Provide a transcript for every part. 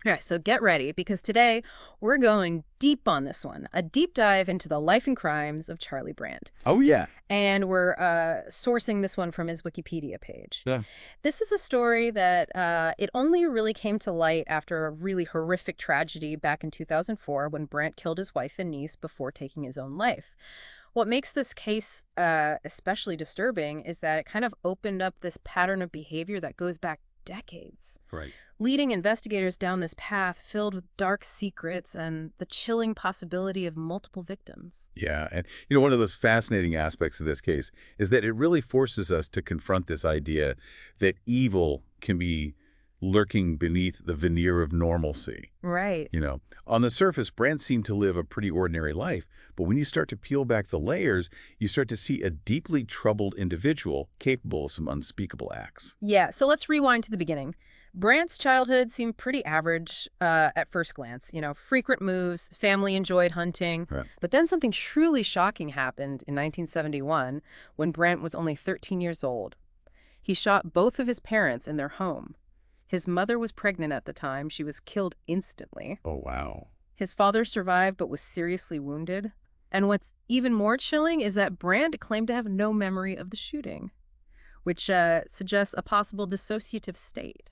All right, so get ready because today we're going deep on this one, a deep dive into the life and crimes of Charlie Brandt. Oh, yeah. And we're sourcing this one from his Wikipedia page. Yeah. This is a story that it only really came to light after a really horrific tragedy back in 2004 when Brandt killed his wife and niece before taking his own life. What makes this case especially disturbing is that it kind of opened up this pattern of behavior that goes back decades, Right. leading investigators down this path filled with dark secrets and the chilling possibility of multiple victims. Yeah. And, one of those fascinating aspects of this case is that it really forces us to confront this idea that evil can be lurking beneath the veneer of normalcy. Right. On the surface, Brandt seemed to live a pretty ordinary life, but when you start to peel back the layers, you start to see a deeply troubled individual capable of some unspeakable acts. Yeah, so let's rewind to the beginning. Brandt's childhood seemed pretty average at first glance. Frequent moves, family enjoyed hunting. Right. But then something truly shocking happened in 1971 when Brandt was only 13 years old. He shot both of his parents in their home. His mother was pregnant at the time. She was killed instantly. Oh, wow. His father survived but was seriously wounded. And what's even more chilling is that Brandt claimed to have no memory of the shooting, which suggests a possible dissociative state.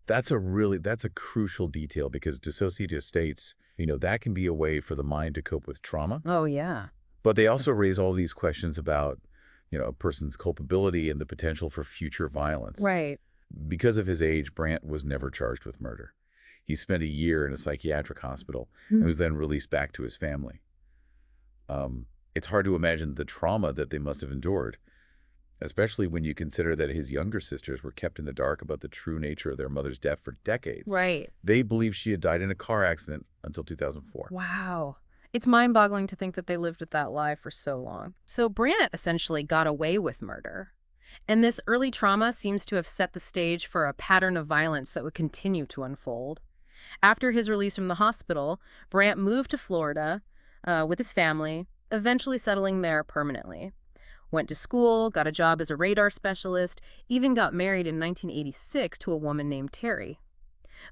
That's a crucial detail because dissociative states, that can be a way for the mind to cope with trauma. Oh, yeah. But they also raise all these questions about, a person's culpability and the potential for future violence. Right. Because of his age, Brandt was never charged with murder. He spent a year in a psychiatric hospital and was then released back to his family. It's hard to imagine the trauma that they must have endured, especially when you consider that his younger sisters were kept in the dark about the true nature of their mother's death for decades. Right. They believed she had died in a car accident until 2004. Wow. It's mind-boggling to think that they lived with that lie for so long. So Brandt essentially got away with murder. And this early trauma seems to have set the stage for a pattern of violence that would continue to unfold. After his release from the hospital, Brandt moved to Florida with his family, eventually settling there permanently. Went to school, got a job as a radar specialist, even got married in 1986 to a woman named Terry.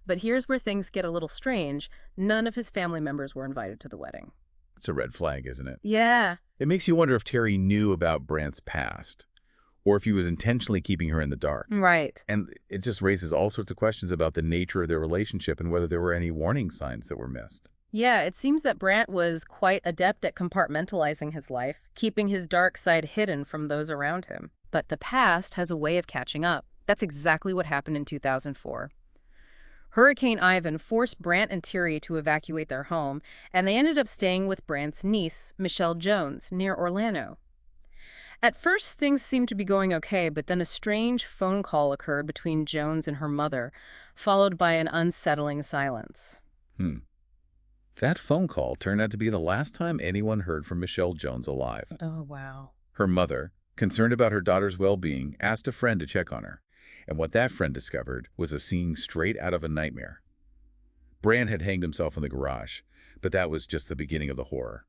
But here's where things get a little strange. None of his family members were invited to the wedding. It's a red flag, isn't it? Yeah. It makes you wonder if Terry knew about Brandt's past, or if he was intentionally keeping her in the dark. Right. And it just raises all sorts of questions about the nature of their relationship and whether there were any warning signs that were missed. Yeah, it seems that Brandt was quite adept at compartmentalizing his life, keeping his dark side hidden from those around him. But the past has a way of catching up. That's exactly what happened in 2004. Hurricane Ivan forced Brandt and Terry to evacuate their home, and they ended up staying with Brandt's niece, Michelle Jones, near Orlando. At first, things seemed to be going okay, but then a strange phone call occurred between Jones and her mother, followed by an unsettling silence. That phone call turned out to be the last time anyone heard from Michelle Jones alive. Oh, wow. Her mother, concerned about her daughter's well-being, asked a friend to check on her. And what that friend discovered was a scene straight out of a nightmare. Brandt had hanged himself in the garage, but that was just the beginning of the horror.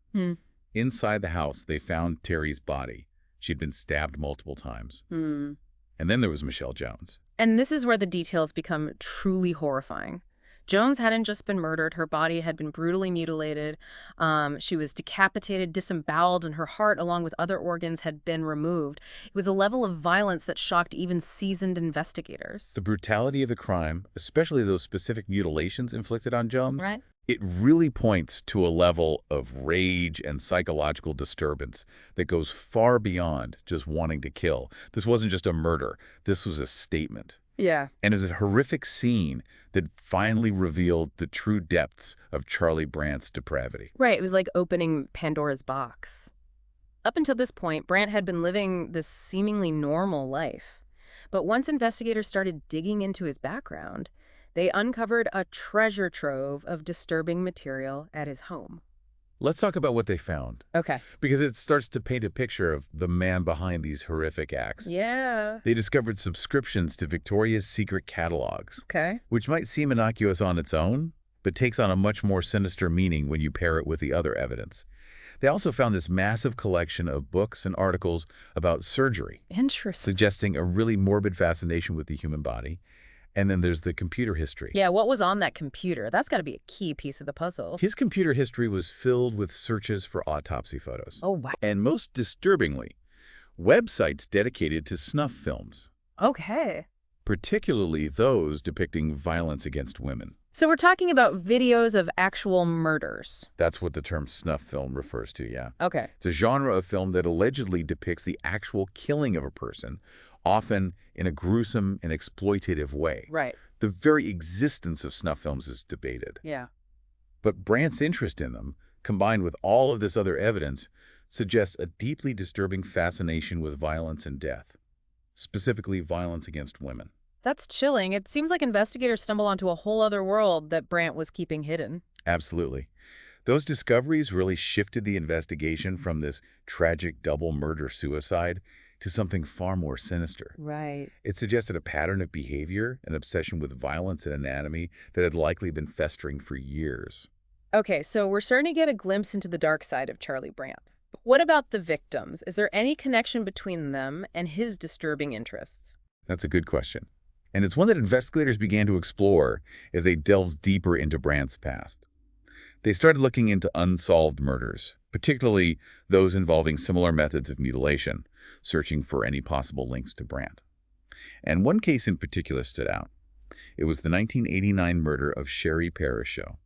Inside the house, they found Terry's body. She'd been stabbed multiple times. And then there was Michelle Jones. And this is where the details become truly horrifying. Jones hadn't just been murdered. Her body had been brutally mutilated. She was decapitated, disemboweled, and her heart, along with other organs, had been removed. It was a level of violence that shocked even seasoned investigators. The brutality of the crime, especially those specific mutilations inflicted on Jones, Right? it really points to a level of rage and psychological disturbance that goes far beyond just wanting to kill. This wasn't just a murder. This was a statement. Yeah. And it's a horrific scene that finally revealed the true depths of Charlie Brandt's depravity. Right. It was like opening Pandora's box. Up until this point, Brandt had been living this seemingly normal life. But once investigators started digging into his background, they uncovered a treasure trove of disturbing material at his home. Let's talk about what they found, Okay. because it starts to paint a picture of the man behind these horrific acts. Yeah. They discovered subscriptions to Victoria's Secret catalogs, Okay. which might seem innocuous on its own, but takes on a much more sinister meaning when you pair it with the other evidence. They also found this massive collection of books and articles about surgery, Interesting. suggesting a really morbid fascination with the human body. And then there's the computer history. Yeah, what was on that computer? That's got to be a key piece of the puzzle. His computer history was filled with searches for autopsy photos. Oh, wow. And most disturbingly, websites dedicated to snuff films, Okay. particularly those depicting violence against women. So we're talking about videos of actual murders. That's what the term snuff film refers to, yeah. Okay. It's a genre of film that allegedly depicts the actual killing of a person, often in a gruesome and exploitative way. Right. The very existence of snuff films is debated. Yeah. But Brandt's interest in them, combined with all of this other evidence, suggests a deeply disturbing fascination with violence and death, specifically violence against women. That's chilling. It seems like investigators stumble onto a whole other world that Brandt was keeping hidden. Absolutely. Those discoveries really shifted the investigation from this tragic double murder-suicide to something far more sinister. Right. It suggested a pattern of behavior, an obsession with violence and anatomy that had likely been festering for years. Okay, so we're starting to get a glimpse into the dark side of Charlie Brandt. But what about the victims? Is there any connection between them and his disturbing interests? That's a good question. And it's one that investigators began to explore as they delved deeper into Brandt's past. They started looking into unsolved murders, particularly those involving similar methods of mutilation, searching for any possible links to Brandt. And one case in particular stood out. It was the 1989 murder of Sherry Parashow,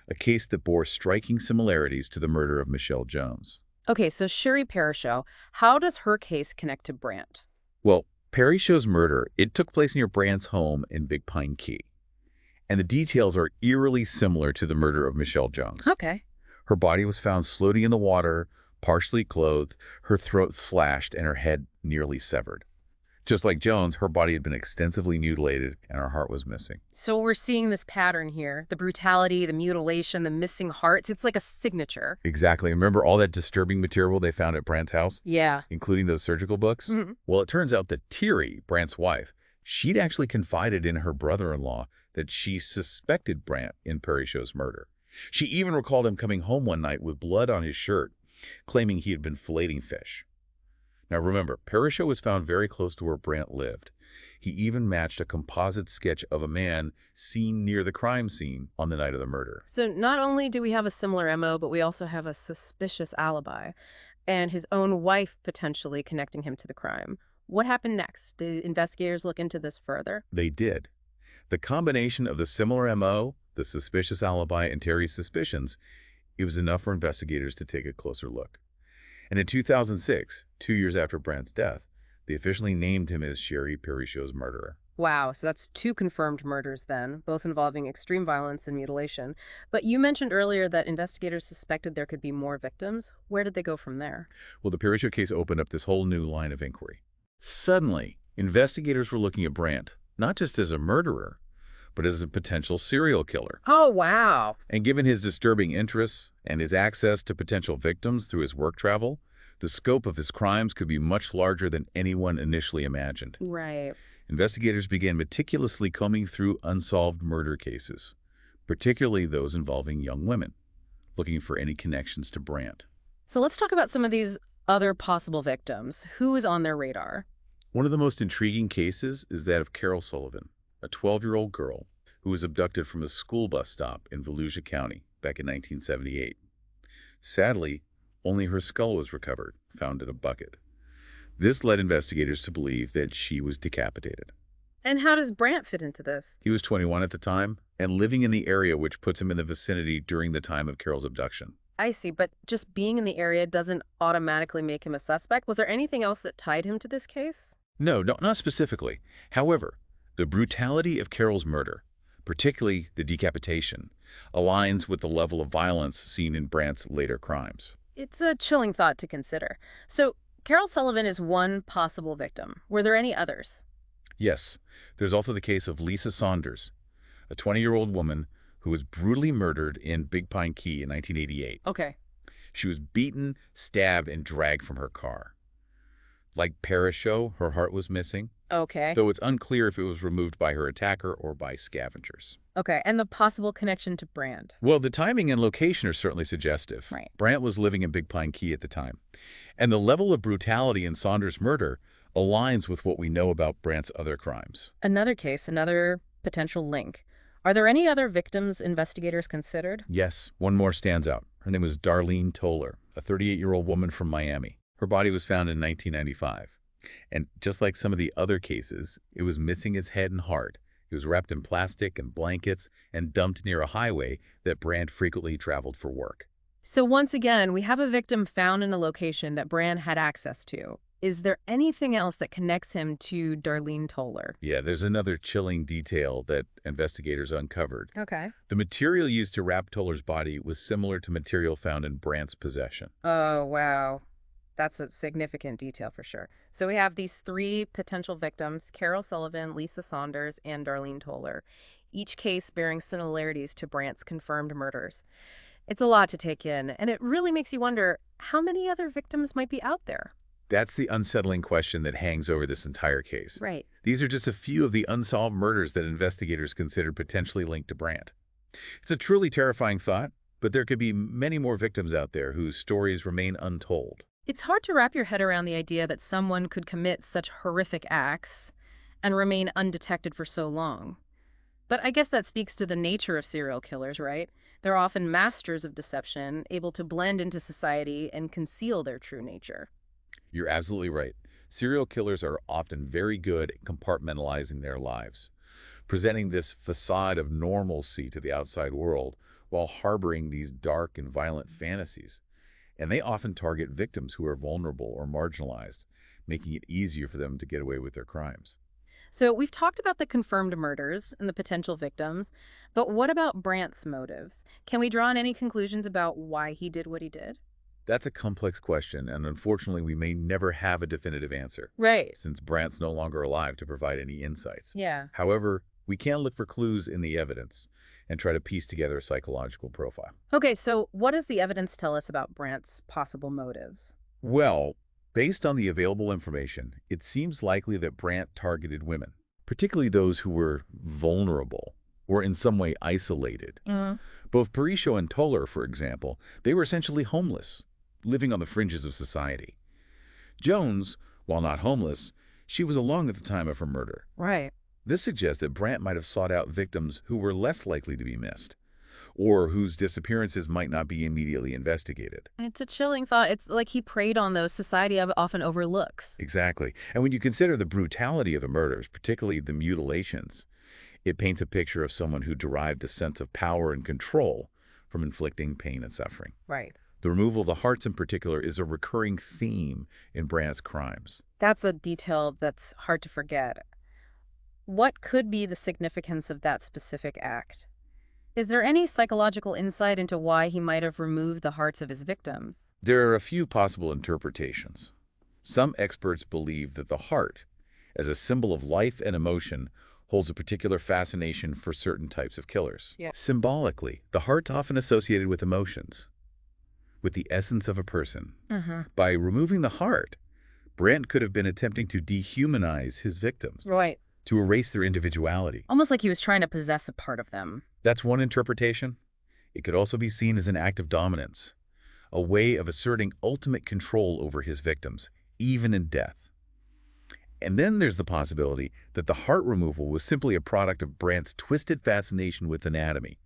a case that bore striking similarities to the murder of Michelle Jones. Okay, so Sherry Parashow, how does her case connect to Brandt? Well, Parashow's murder, it took place near Brandt's home in Big Pine Key. And the details are eerily similar to the murder of Michelle Jones. Okay. Her body was found floating in the water, partially clothed, her throat slashed, and her head nearly severed. Just like Jones, her body had been extensively mutilated, and her heart was missing. So we're seeing this pattern here. The brutality, the mutilation, the missing hearts. It's like a signature. Exactly. Remember all that disturbing material they found at Brandt's house, Yeah. including those surgical books? Mm-hmm. Well, it turns out that Thierry, Brandt's wife, she'd actually confided in her brother-in-law that she suspected Brandt in Parashow's murder. She even recalled him coming home one night with blood on his shirt, claiming he had been filleting fish. Now remember, Parashow was found very close to where Brandt lived. He even matched a composite sketch of a man seen near the crime scene on the night of the murder. So not only do we have a similar MO, but we also have a suspicious alibi and his own wife potentially connecting him to the crime. What happened next? Did investigators look into this further? They did. The combination of the similar MO, the suspicious alibi, and Terry's suspicions, it was enough for investigators to take a closer look. And in 2006, 2 years after Brandt's death, they officially named him as Sherry Parashow's murderer. Wow, so that's 2 confirmed murders then, both involving extreme violence and mutilation. But you mentioned earlier that investigators suspected there could be more victims. Where did they go from there? Well, the Parashow case opened up this whole new line of inquiry. Suddenly, investigators were looking at Brandt, not just as a murderer, but as a potential serial killer. Oh, wow. And given his disturbing interests and his access to potential victims through his work travel, the scope of his crimes could be much larger than anyone initially imagined. Right. Investigators began meticulously combing through unsolved murder cases, particularly those involving young women, looking for any connections to Brandt. So let's talk about some of these other possible victims. Who is on their radar? One of the most intriguing cases is that of Carol Sullivan, a 12-year-old girl who was abducted from a school bus stop in Volusia County back in 1978. Sadly, only her skull was recovered, found in a bucket. This led investigators to believe that she was decapitated. And how does Brandt fit into this? He was 21 at the time and living in the area, which puts him in the vicinity during the time of Carol's abduction. I see, but just being in the area doesn't automatically make him a suspect. Was there anything else that tied him to this case? No, not specifically. However, the brutality of Carol's murder, particularly the decapitation, aligns with the level of violence seen in Brandt's later crimes. It's a chilling thought to consider. So, Carol Sullivan is one possible victim. Were there any others? Yes, there's also the case of Lisa Saunders, a 20-year-old woman who was brutally murdered in Big Pine Key in 1988. Okay. She was beaten, stabbed, and dragged from her car. Like Parashow, her heart was missing, Okay. though it's unclear if it was removed by her attacker or by scavengers. Okay, and the possible connection to Brandt. Well, the timing and location are certainly suggestive. Right. Brandt was living in Big Pine Key at the time, and the level of brutality in Saunders' murder aligns with what we know about Brandt's other crimes. Another case, another potential link. Are there any other victims investigators considered? Yes, one more stands out. Her name was Darlene Toller, a 38-year-old woman from Miami. Her body was found in 1995. And just like some of the other cases, it was missing its head and heart. It was wrapped in plastic and blankets and dumped near a highway that Brandt frequently traveled for work. So once again, we have a victim found in a location that Brandt had access to. Is there anything else that connects him to Darlene Toller? Yeah, there's another chilling detail that investigators uncovered. Okay. The material used to wrap Toller's body was similar to material found in Brandt's possession. Oh, wow. That's a significant detail for sure. So we have these three potential victims, Carol Sullivan, Lisa Saunders, and Darlene Toller, each case bearing similarities to Brandt's confirmed murders. It's a lot to take in, and it really makes you wonder how many other victims might be out there. That's the unsettling question that hangs over this entire case. Right. These are just a few of the unsolved murders that investigators considered potentially linked to Brandt. It's a truly terrifying thought, but there could be many more victims out there whose stories remain untold. It's hard to wrap your head around the idea that someone could commit such horrific acts and remain undetected for so long. But I guess that speaks to the nature of serial killers, right? They're often masters of deception, able to blend into society and conceal their true nature. You're absolutely right. Serial killers are often very good at compartmentalizing their lives, presenting this facade of normalcy to the outside world while harboring these dark and violent fantasies. And they often target victims who are vulnerable or marginalized, making it easier for them to get away with their crimes. So we've talked about the confirmed murders and the potential victims, but what about Brandt's motives? Can we draw on any conclusions about why he did what he did? That's a complex question, and unfortunately, we may never have a definitive answer, Right. since Brandt's no longer alive to provide any insights. Yeah. However, we can look for clues in the evidence and try to piece together a psychological profile. Okay, so what does the evidence tell us about Brandt's possible motives? Well, based on the available information, it seems likely that Brandt targeted women, particularly those who were vulnerable or in some way isolated. Both Parisho and Toller, for example, they were essentially homeless, living on the fringes of society. Jones, while not homeless, she was alone at the time of her murder. Right. This suggests that Brandt might have sought out victims who were less likely to be missed, or whose disappearances might not be immediately investigated. It's a chilling thought. It's like he preyed on those society often overlooks. Exactly. And when you consider the brutality of the murders, particularly the mutilations, it paints a picture of someone who derived a sense of power and control from inflicting pain and suffering. Right. The removal of the hearts in particular is a recurring theme in Brandt's crimes. That's a detail that's hard to forget. What could be the significance of that specific act? Is there any psychological insight into why he might have removed the hearts of his victims? There are a few possible interpretations. Some experts believe that the heart, as a symbol of life and emotion, holds a particular fascination for certain types of killers. Yeah. Symbolically, the heart's often associated with emotions, with the essence of a person. By removing the heart, Brandt could have been attempting to dehumanize his victims, Right. to erase their individuality. Almost like he was trying to possess a part of them. That's one interpretation. It could also be seen as an act of dominance, a way of asserting ultimate control over his victims, even in death. And then there's the possibility that the heart removal was simply a product of Brandt's twisted fascination with anatomy.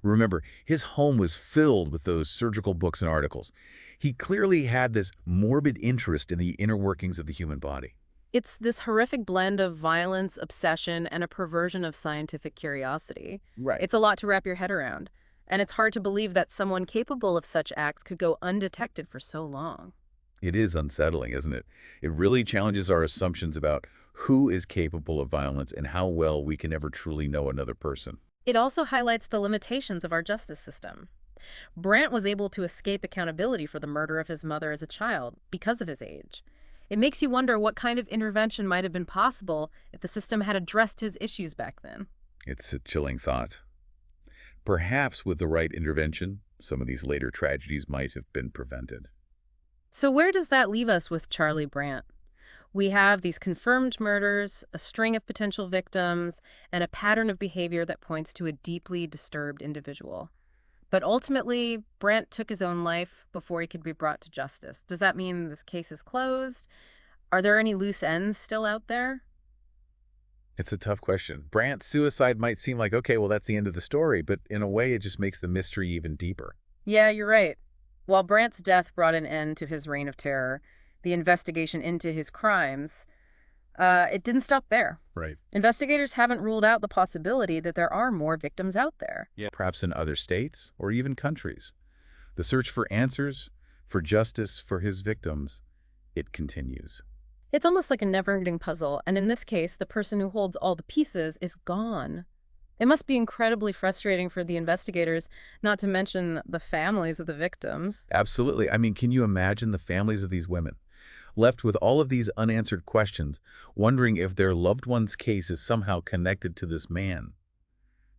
Remember, his home was filled with those surgical books and articles. He clearly had this morbid interest in the inner workings of the human body. It's this horrific blend of violence, obsession, and a perversion of scientific curiosity. Right. It's a lot to wrap your head around. And it's hard to believe that someone capable of such acts could go undetected for so long. It is unsettling, isn't it? It really challenges our assumptions about who is capable of violence and how well we can ever truly know another person. It also highlights the limitations of our justice system. Brandt was able to escape accountability for the murder of his mother as a child because of his age. It makes you wonder what kind of intervention might have been possible if the system had addressed his issues back then. It's a chilling thought. Perhaps with the right intervention, some of these later tragedies might have been prevented. So where does that leave us with Charlie Brandt? We have these confirmed murders, a string of potential victims, and a pattern of behavior that points to a deeply disturbed individual. But ultimately, Brandt took his own life before he could be brought to justice. Does that mean this case is closed? Are there any loose ends still out there? It's a tough question. Brandt's suicide might seem like, okay, well, that's the end of the story, but in a way, it just makes the mystery even deeper. Yeah, you're right. While Brandt's death brought an end to his reign of terror, the investigation into his crimes, it didn't stop there. Right. Investigators haven't ruled out the possibility that there are more victims out there. Yeah. Perhaps in other states or even countries. The search for answers, for justice for his victims, it continues. It's almost like a never-ending puzzle, and in this case, the person who holds all the pieces is gone. It must be incredibly frustrating for the investigators, not to mention the families of the victims. Absolutely. I mean, can you imagine the families of these women, left with all of these unanswered questions, wondering if their loved one's case is somehow connected to this man?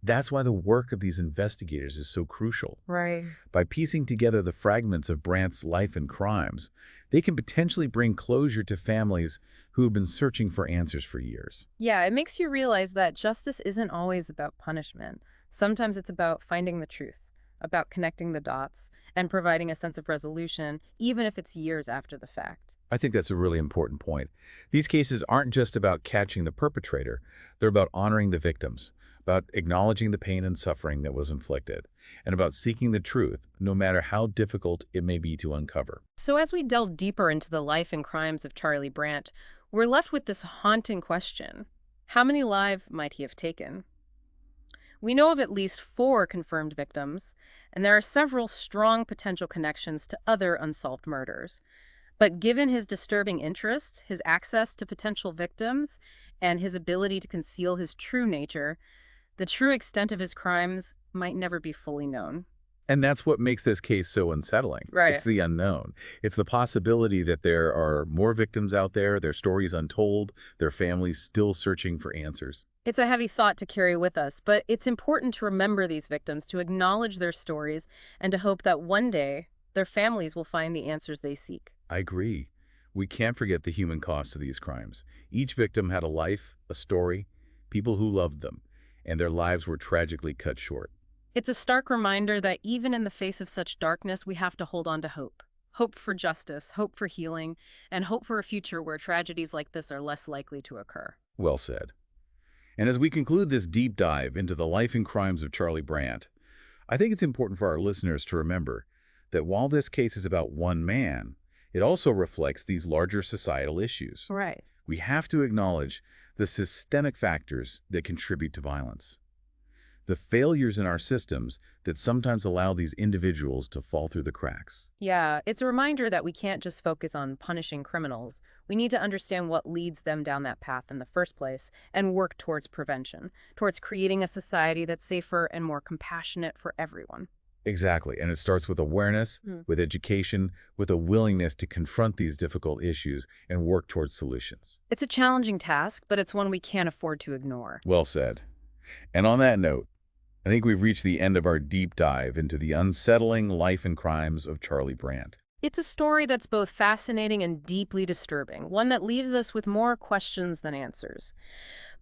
That's why the work of these investigators is so crucial. Right. By piecing together the fragments of Brandt's life and crimes, they can potentially bring closure to families who have been searching for answers for years. Yeah, it makes you realize that justice isn't always about punishment. Sometimes it's about finding the truth, about connecting the dots, and providing a sense of resolution, even if it's years after the fact. I think that's a really important point. These cases aren't just about catching the perpetrator, they're about honoring the victims, about acknowledging the pain and suffering that was inflicted, and about seeking the truth, no matter how difficult it may be to uncover. So as we delve deeper into the life and crimes of Charlie Brandt, we're left with this haunting question. How many lives might he have taken? We know of at least 4 confirmed victims, and there are several strong potential connections to other unsolved murders. But given his disturbing interests, his access to potential victims, and his ability to conceal his true nature, the true extent of his crimes might never be fully known. And that's what makes this case so unsettling. Right. It's the unknown. It's the possibility that there are more victims out there, their stories untold, their families still searching for answers. It's a heavy thought to carry with us, but it's important to remember these victims, to acknowledge their stories, and to hope that one day their families will find the answers they seek. I agree. We can't forget the human cost of these crimes. Each victim had a life, a story, people who loved them, and their lives were tragically cut short. It's a stark reminder that even in the face of such darkness, we have to hold on to hope. Hope for justice, hope for healing, and hope for a future where tragedies like this are less likely to occur. Well said. And as we conclude this deep dive into the life and crimes of Charlie Brandt, I think it's important for our listeners to remember that while this case is about one man, it also reflects these larger societal issues. Right. We have to acknowledge the systemic factors that contribute to violence, the failures in our systems that sometimes allow these individuals to fall through the cracks. Yeah, it's a reminder that we can't just focus on punishing criminals. We need to understand what leads them down that path in the first place and work towards prevention, towards creating a society that's safer and more compassionate for everyone. Exactly, and it starts with awareness, with education, with a willingness to confront these difficult issues and work towards solutions. It's a challenging task, but it's one we can't afford to ignore. Well said. And on that note, I think we've reached the end of our deep dive into the unsettling life and crimes of Charlie Brandt. It's a story that's both fascinating and deeply disturbing, one that leaves us with more questions than answers.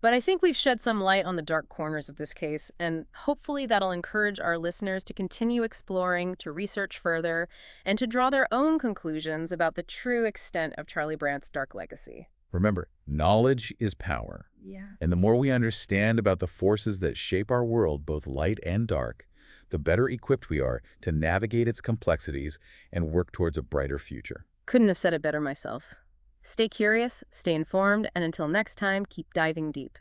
But I think we've shed some light on the dark corners of this case, and hopefully that'll encourage our listeners to continue exploring, to research further, and to draw their own conclusions about the true extent of Charlie Brandt's dark legacy. Remember, knowledge is power. Yeah. And the more we understand about the forces that shape our world, both light and dark, the better equipped we are to navigate its complexities and work towards a brighter future. Couldn't have said it better myself. Stay curious, stay informed, and until next time, keep diving deep.